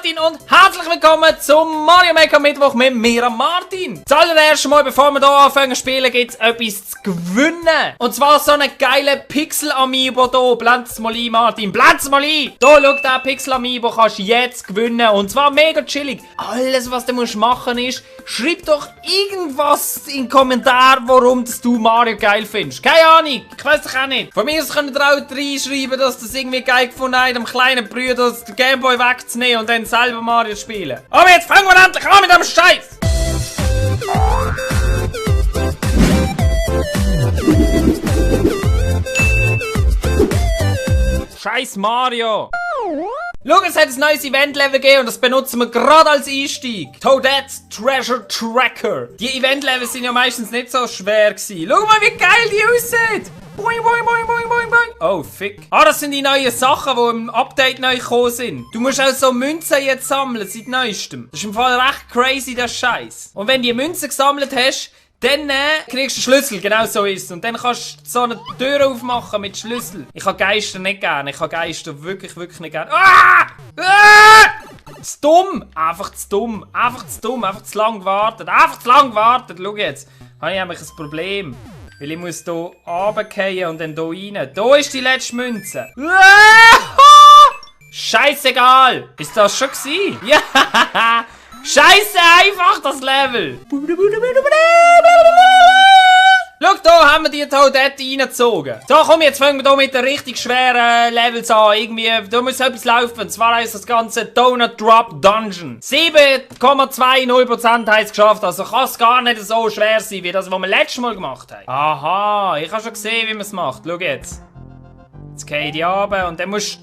Martin und herzlich willkommen zum Mario Maker Mittwoch mit mir, Martin. Zuallererst mal, bevor wir hier anfangen zu spielen, gibt es etwas zu gewinnen. Und zwar so einen geilen Pixel-Amiibo hier. Blend's mal ein, Martin, blend's mal ein. Hier, schau, den Pixel-Amiibo kannst du jetzt gewinnen. Und zwar mega chillig. Alles, was du machen musst, ist, schreib doch irgendwas in den Kommentaren, warum du Mario geil findest. Keine Ahnung, ich weiß doch auch nicht. Von mir aus könnt ihr auch reinschreiben, dass das irgendwie geil gefunden habt, dem kleinen Bruder den Gameboy wegzunehmen und dann selber Mario spielen. Aber jetzt fangen wir endlich an mit dem Scheiß! Scheiß Mario! Schau, es hat ein neues Event-Level gegeben und das benutzen wir gerade als Einstieg. Toadette's Treasure Tracker. Die Event-Level sind ja meistens nicht so schwer gewesen. Schau mal, wie geil die aussieht! Boing, boing, boing, boing, boing, boing. Oh, fick. Ah, das sind die neuen Sachen, die im Update neu gekommen sind. Du musst auch so Münzen jetzt sammeln, seit neuestem. Das ist im Fall recht crazy, der Scheiß. Und wenn du die Münzen gesammelt hast, dann kriegst du einen Schlüssel, genau so ist es. Und dann kannst du so eine Tür aufmachen mit Schlüssel. Ich habe Geister nicht gerne. Ich habe Geister wirklich nicht gerne. Ah! Ah! Zu dumm! Einfach zu dumm. Einfach zu dumm. Einfach zu lang gewartet. Einfach zu lang gewartet. Schau jetzt. Habe ich nämlich ein Problem. Weil ich muss hier runterfallen und dann hier rein. Da ist die letzte Münze. Scheißegal. Ist das schon gewesen? Ja! Scheiße einfach das Level! Schau, da haben wir die Toadette reingezogen. So, komm, jetzt fangen wir hier mit den richtig schweren Levels an. Irgendwie, da muss etwas laufen. Und zwar heisst das Ganze Donut Drop Dungeon. 7,20% haben es geschafft. Also kann es gar nicht so schwer sein, wie das, was wir letztes Mal gemacht haben. Aha, ich habe schon gesehen, wie man es macht. Schau jetzt. Jetzt gehe ich die runter und dann musst du...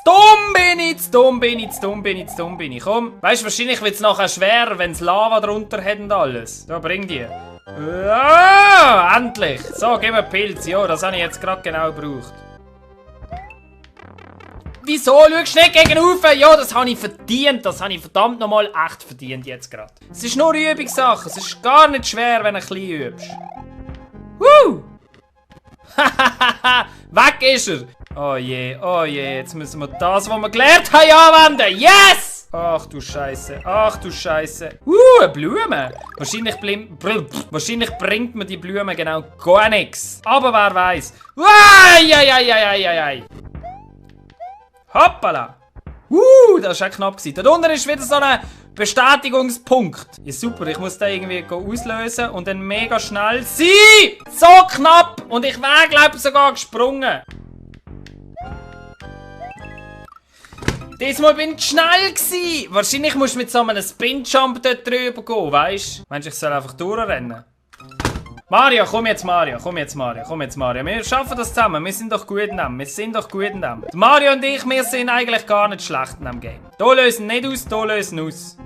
Zu dumm bin ich. Komm, weißt du, wahrscheinlich wird es nachher schwerer, wenn es Lava drunter hat und alles. So, bring die. Ah, endlich. So, gib mir Pilz. Ja, das habe ich jetzt gerade genau gebraucht. Wieso? Schaust du nicht gegen rauf? Ja, das habe ich verdient. Das habe ich verdammt nochmal echt verdient jetzt gerade. Es ist nur Übungssache. Es ist gar nicht schwer, wenn du ein bisschen übst. Woo! Weg ist er! Oh je, jetzt müssen wir das, was wir gelernt haben, anwenden! Yes! Ach du Scheiße, eine Blume! Wahrscheinlich bringt mir die Blume genau gar nichts. Aber wer weiß. Hoppala! Das war echt knapp gewesen. Da unten ist wieder so ein Bestätigungspunkt. Ja, super, ich muss den irgendwie auslösen und dann mega schnell sein. So knapp! Und ich wäre, glaube ich, sogar gesprungen. Diesmal bin ich schnell gewesen. Wahrscheinlich musst du mit so einem Spin-Jump dort drüber gehen, weißt du? Meinst du, ich soll einfach durchrennen? Mario, komm jetzt Mario. Wir schaffen das zusammen. Wir sind doch gut in dem. Mario und ich, wir sind eigentlich gar nicht schlecht in diesem Game. Da lösen nicht aus, da lösen aus.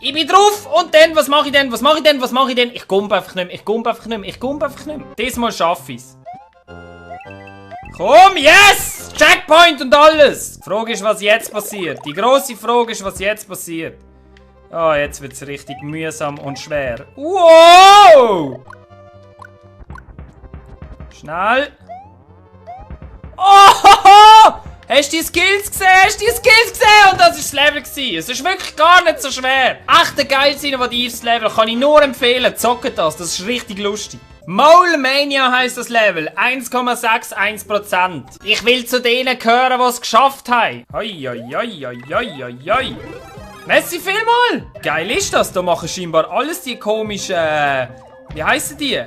Ich bin drauf und dann, was mache ich denn? Ich komme einfach nicht mehr. Diesmal schaffe ich es. Komm, yes! Checkpoint und alles! Die Frage ist, was jetzt passiert. Die grosse Frage ist, was jetzt passiert. Oh, jetzt wird es richtig mühsam und schwer. Wow! Schnell. Oh! Hast du die Skills gesehen? Und das war das Level gewesen. Es ist wirklich gar nicht so schwer. Echt ein geiles innovatives Level. Kann ich nur empfehlen. Zockt das ist richtig lustig. Mole Mania heisst das Level. 1,61%. Ich will zu denen gehören, die es geschafft haben. Hoi. Merci vielmal! Geil ist das, da machen scheinbar alles die komischen... wie heissen die?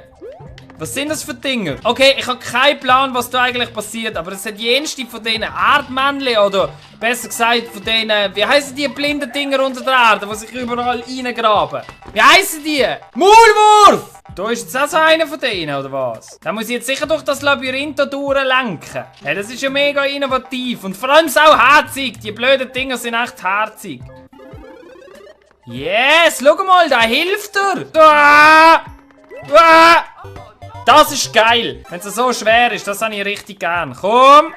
Was sind das für Dinger? Okay, ich habe keinen Plan, was da eigentlich passiert, aber es hat jenste von diesen Erdmännchen oder besser gesagt von denen... Wie heissen die blinden Dinger unter der Erde, die sich überall reingraben? Wie heissen die? Maulwurf! Da ist jetzt auch so einer von denen, oder was? Da muss ich jetzt sicher durch das Labyrinth da durchlenken. Hey, das ist ja mega innovativ und vor allem auch herzig. Die blöden Dinger sind echt herzig. Yes, schau mal, da hilft er. Das ist geil. Wenn es so schwer ist, das habe ich richtig gern. Komm.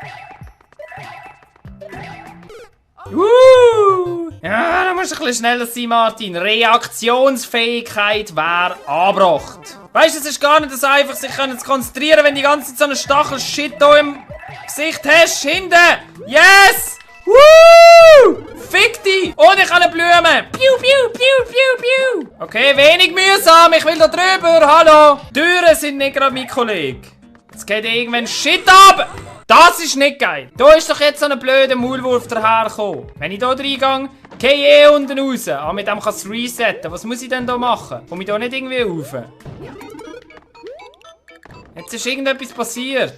Ja, da musst du ein bisschen schneller sein, Martin. Reaktionsfähigkeit wäre angebracht. Weißt du, es ist gar nicht so einfach, sich zu konzentrieren, wenn die ganze Zeit so ein Stachel-Shit hier im Gesicht hast, hinten! Yes! Woo! Fick dich! Und ich habe eine Blume! Piu, piu, piu, piu, piu! Okay, wenig mühsam, ich will da drüber, hallo! Türen sind nicht gerade mein Kollege. Jetzt geht irgendwann Shit ab! Das ist nicht geil! Da ist doch jetzt so ein blöder Maulwurf dahergekommen. Wenn ich da reingehe, gehe ich unten raus. Aber mit dem kann es resetten. Was muss ich denn da machen? Komme ich da nicht irgendwie rauf? Jetzt ist irgendetwas passiert.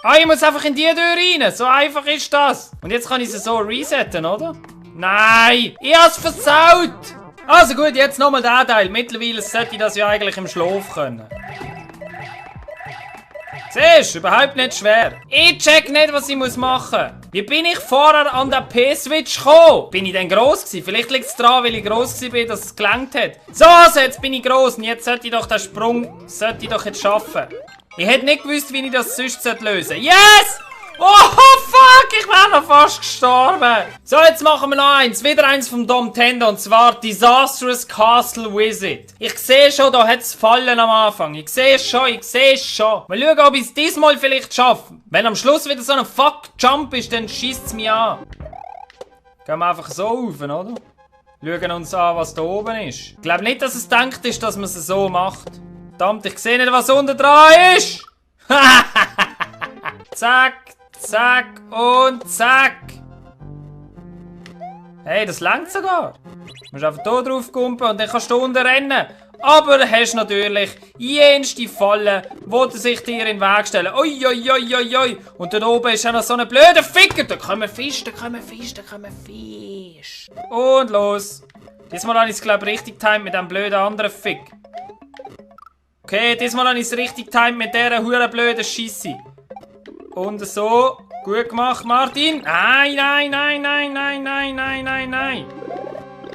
Ah, ich muss einfach in die Tür rein. So einfach ist das. Und jetzt kann ich sie so resetten, oder? Nein! Ich hab's versaut! Also gut, jetzt nochmal der Teil. Mittlerweile sollte ich das ja eigentlich im Schlaf können. Siehst du, überhaupt nicht schwer. Ich check nicht, was ich machen muss. Wie bin ich vorher an den P-Switch gekommen? Bin ich denn gross gewesen? Vielleicht liegt es daran, weil ich gross war, dass es gelangt hat. So, also jetzt bin ich gross und jetzt sollte ich doch den Sprung jetzt schaffen. Ich hätte nicht gewusst, wie ich das sonst lösen sollte. Yes! Oh, fuck! Ich wäre noch fast gestorben. So, jetzt machen wir noch eins. Wieder eins vom Domtendo. Und zwar Disastrous Castle Visit. Ich sehe schon, da hat es Fallen am Anfang. Ich sehe es schon. Mal schauen, ob ich es diesmal vielleicht schaffe. Wenn am Schluss wieder so ein Fuck-Jump ist, dann schießt es mich an. Gehen wir einfach so rauf, oder? Schauen uns an, was da oben ist. Ich glaube nicht, dass es gedacht ist, dass man es so macht. Verdammt, ich sehe nicht, was unten dran ist. Zack. Zack und zack. Hey, das langt sogar. Du musst einfach hier drauf kumpen und dann kannst du unten rennen. Aber du hast natürlich jenste Fallen, die sich dir in den Weg stellen. Ui, ui, ui, ui, ui. Und dort oben ist auch noch so ein blöder Ficker. Da kommen Fisch. Und los. Diesmal habe ich es, glaube ich, richtig timed mit dem blöden anderen Fick. Okay, diesmal habe ich es richtig timed mit dieser huren blöden Scheisse. Und so. Gut gemacht, Martin. Nein.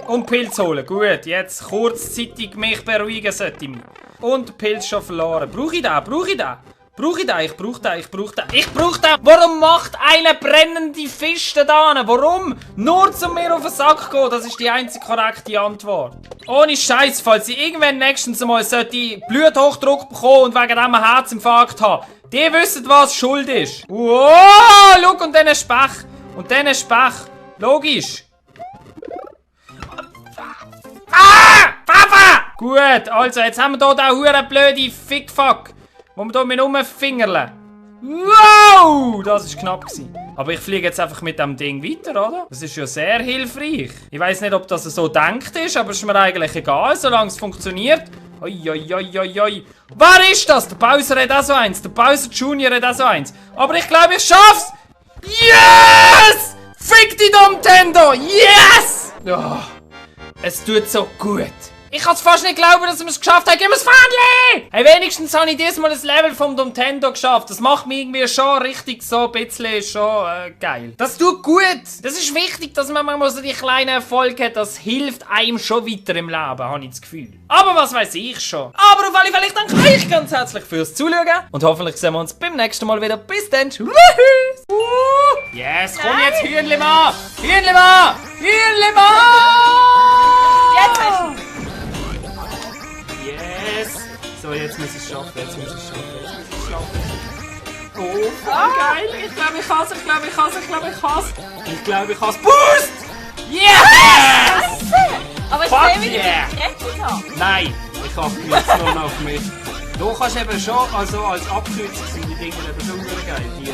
Und Pilz holen. Gut, jetzt kurzzeitig mich beruhigen sollte ich mich. Und Pilz schon verloren. Brauche ich den? Ich brauche den. Warum macht eine brennende Fisch da? Warum? Nur zu mir auf den Sack gehen. Das ist die einzige korrekte Antwort. Ohne Scheiß, falls ich irgendwann nächstens mal Bluthochdruck bekommen und wegen dem einen Herzinfarkt haben. Die wissen, was Schuld ist. Wow, schau, und dann Specht. Logisch. Ah! Papa! Gut, also, jetzt haben wir hier den huren blöden Fickfuck, wo wir hier mit rumfingerle. Wow! Das war knapp gewesen. Aber ich fliege jetzt einfach mit dem Ding weiter, oder? Das ist ja sehr hilfreich. Ich weiss nicht, ob das so gedacht ist, aber es ist mir eigentlich egal, solange es funktioniert. Oi. Wer ist das? Der Bowser hat auch so eins. Der Bowser Junior hat auch so eins. Aber ich glaube, ich schaff's! Yes! Fick die Domtendo! Yes! Oh, es tut so gut. Ich kann es fast nicht glauben, dass wir es geschafft haben. Gib mir das Fähnchen! Hey, wenigstens habe ich diesmal das Level vom Domtendo geschafft. Das macht mich irgendwie schon richtig so ein bisschen schon geil. Das tut gut. Das ist wichtig, dass man manchmal so die kleinen Erfolge hat. Das hilft einem schon weiter im Leben, habe ich das Gefühl. Aber was weiß ich schon. Aber auf alle Fälle, ich danke euch ganz herzlich fürs Zuschauen. Und hoffentlich sehen wir uns beim nächsten Mal wieder. Bis dann. Tschüss. Yes, komm jetzt, Hühnlemann. Hühnlemann. Jetzt hast du. Yes! So, jetzt muss ich es schaffen. Oh, voll geil! Ich glaube, ich kann es. Boost! Yes! Aber ich Fuck sehe, wie yeah. ich gerettet habe. Nein, ich achte jetzt nur noch auf mich. Du kannst eben schon, also als Abkürzung sind die Dinge eben schon geil. Die